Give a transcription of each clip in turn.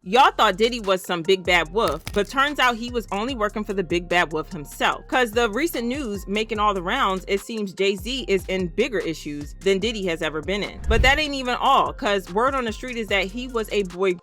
Y'all thought Diddy was some big bad wolf, but turns out he was only working for the big bad wolf himself. Cause the recent news making all the rounds, it seems Jay Z is in bigger issues than Diddy has ever been in. But that ain't even all, cause word on the street is that he was a boy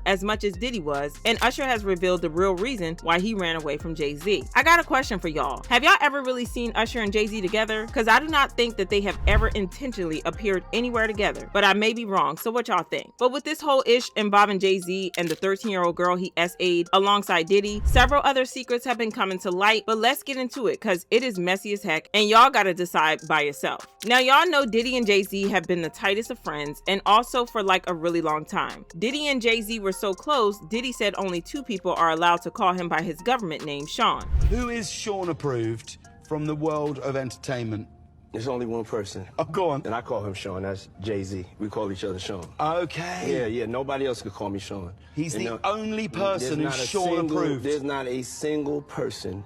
as much as Diddy was, and Usher has revealed the real reason why he ran away from Jay Z. I got a question for y'all. Have y'all ever really seen Usher and Jay Z together? Cause I do not think that they have ever intentionally appeared anywhere together, but I may be wrong, so what y'all think? But with this whole ish involving Jay Z and the 13-year-old girl he SA'd alongside Diddy, several other secrets have been coming to light, but let's get into it cause it is messy as heck and y'all gotta decide by yourself. Now y'all know Diddy and Jay Z have been the tightest of friends and also for like a really long time. Diddy and Jay Z were so close, Diddy said only 2 people are allowed to call him by his government name, Sean. Who is Sean approved from the world of entertainment? There's only one person. Oh, go on. And I call him Sean. That's Jay Z. We call each other Sean. Okay. Yeah. Nobody else could call me Sean. He's the only person who's Sean approved. There's not a single person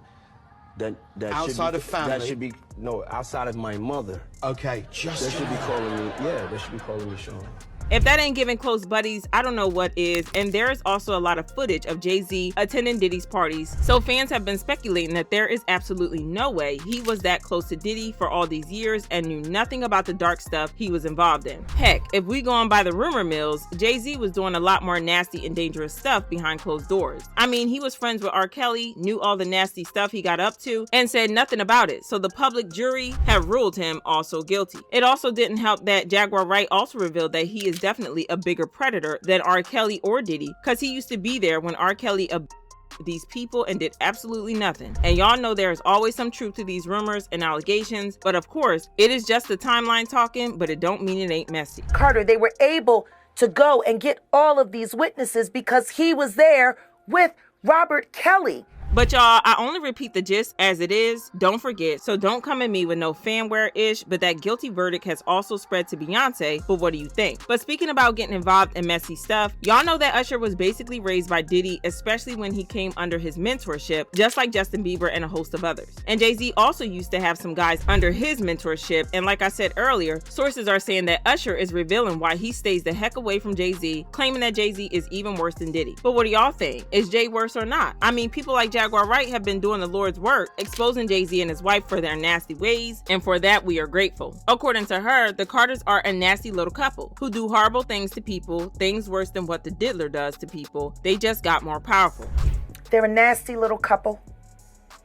that outside of family. That should be outside of my mother. Okay, just that should be calling me. Yeah, they should be calling me Sean. If that ain't giving close buddies, I don't know what is. And there is also a lot of footage of Jay Z attending Diddy's parties. So fans have been speculating that there is absolutely no way he was that close to Diddy for all these years and knew nothing about the dark stuff he was involved in. Heck, if we go on by the rumor mills, Jay Z was doing a lot more nasty and dangerous stuff behind closed doors. I mean, he was friends with R. Kelly, knew all the nasty stuff he got up to, and said nothing about it. So the public jury have ruled him also guilty. It also didn't help that Jaguar Wright also revealed that he is definitely a bigger predator than R. Kelly or Diddy, because he used to be there when R. Kelly these people and did absolutely nothing. And y'all know there is always some truth to these rumors and allegations, but of course, it is just the timeline talking, but it don't mean it ain't messy. Carter, they were able to go and get all of these witnesses because he was there with Robert Kelly. But y'all, I only repeat the gist as it is. Don't forget, so don't come at me with no fanware-ish, but that guilty verdict has also spread to Beyonce, but what do you think? But speaking about getting involved in messy stuff, y'all know that Usher was basically raised by Diddy, especially when he came under his mentorship, just like Justin Bieber and a host of others. And Jay Z also used to have some guys under his mentorship, and like I said earlier, sources are saying that Usher is revealing why he stays the heck away from Jay Z, claiming that Jay Z is even worse than Diddy. But what do y'all think? Is Jay worse or not? I mean, people like Jaguar Wright have been doing the Lord's work, exposing Jay Z and his wife for their nasty ways, and for that we are grateful. According to her, the Carters are a nasty little couple who do horrible things to people, things worse than what the diddler does to people. They just got more powerful. They're a nasty little couple.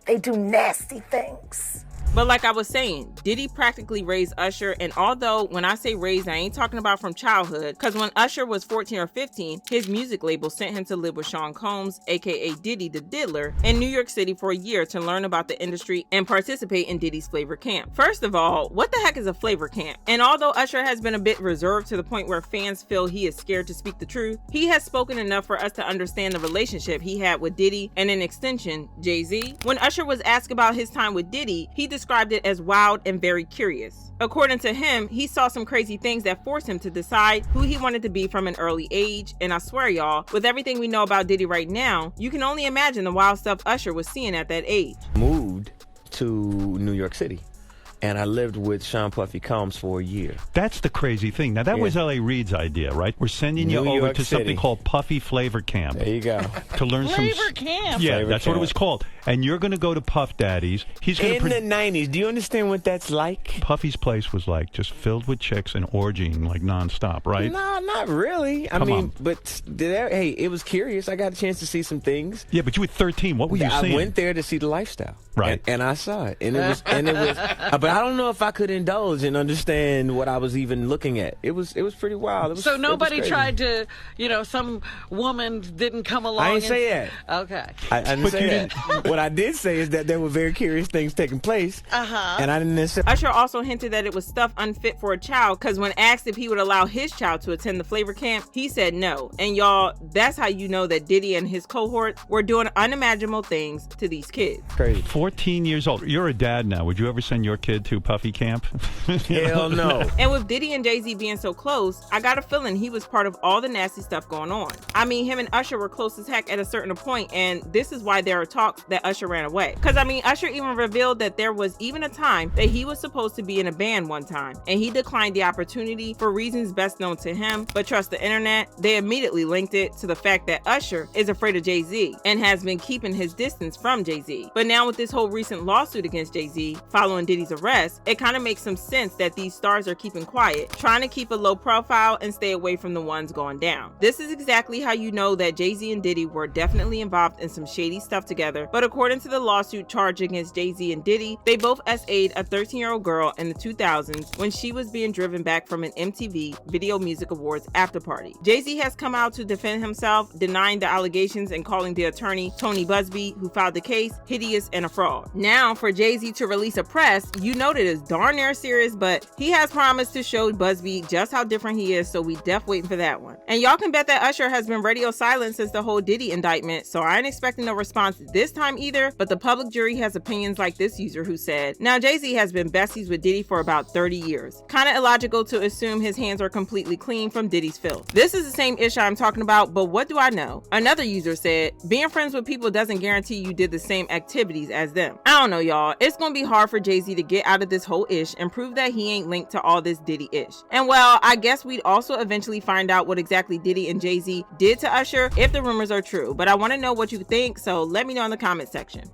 They do nasty things. But like I was saying, Diddy practically raised Usher, and although when I say raised, I ain't talking about from childhood, because when Usher was 14 or 15, his music label sent him to live with Sean Combs, aka Diddy the Diddler, in New York City for a year to learn about the industry and participate in Diddy's flavor camp. First of all, what the heck is a flavor camp? And although Usher has been a bit reserved to the point where fans feel he is scared to speak the truth, he has spoken enough for us to understand the relationship he had with Diddy and in extension, Jay Z. When Usher was asked about his time with Diddy, he described it as wild and very curious. According to him, he saw some crazy things that forced him to decide who he wanted to be from an early age, and I swear y'all, with everything we know about Diddy right now, you can only imagine the wild stuff Usher was seeing at that age. Moved to New York City, and I lived with Sean Puffy Combs for a year. That's the crazy thing. Now, that was L.A. Reid's idea, right? We're sending you over to something called Puffy Flavor Camp. There you go. To learn Flavor Camp? Yeah, Flavor that's Camp. what it was called. And you're going to go to Puff Daddy's. He's going In the 90s. Do you understand what that's like? Puffy's place was like just filled with chicks and orgying like nonstop, right? No, not really. I mean, but hey, it was curious. I got a chance to see some things. Yeah, but you were 13. What were you seeing? I went there to see the lifestyle. Right. And I saw it. And it was, but I don't know if I could indulge and understand what I was even looking at. It was pretty wild. So nobody tried to, some woman didn't come along. I didn't say that. Okay. I didn't say that. What I did say is that there were very curious things taking place. And I didn't necessarily. Usher also hinted that it was stuff unfit for a child, because when asked if he would allow his child to attend the flavor camp, he said no. And y'all, that's how you know that Diddy and his cohort were doing unimaginable things to these kids. Crazy. 14 years old. You're a dad now. Would you ever send your kid kid to Puffy camp? Hell no. And with Diddy and Jay Z being so close, I got a feeling he was part of all the nasty stuff going on. I mean, him and Usher were close as heck at a certain point, and this is why there are talks that Usher ran away. Cause I mean, Usher even revealed that there was even a time that he was supposed to be in a band one time, and he declined the opportunity for reasons best known to him. But trust the internet, they immediately linked it to the fact that Usher is afraid of Jay Z and has been keeping his distance from Jay Z. But now with this whole recent lawsuit against Jay Z following Diddy's arrest, it kind of makes some sense that these stars are keeping quiet, trying to keep a low profile and stay away from the ones going down. This is exactly how you know that Jay Z and Diddy were definitely involved in some shady stuff together. But according to the lawsuit charge against Jay Z and Diddy, they both SA'd a 13-year-old girl in the 2000s when she was being driven back from an MTV Video Music Awards after party. Jay Z has come out to defend himself, denying the allegations and calling the attorney Tony Busby, who filed the case, hideous and a fraud. Now, for Jay Z to release a press, you know that it's darn near serious, but he has promised to show Busby just how different he is, so we def waiting for that one. And y'all can bet that Usher has been radio silent since the whole Diddy indictment, so I ain't expecting no response this time either, but the public jury has opinions like this user who said, now Jay Z has been besties with Diddy for about 30 years. Kinda illogical to assume his hands are completely clean from Diddy's filth. This is the same issue I'm talking about, but what do I know? Another user said, being friends with people doesn't guarantee you did the same activities as them. I don't know, y'all. It's gonna be hard for Jay Z to get out of this whole ish and prove that he ain't linked to all this Diddy ish. And well, I guess we'd also eventually find out what exactly Diddy and Jay Z did to Usher if the rumors are true, but I want to know what you think, so let me know in the comment section.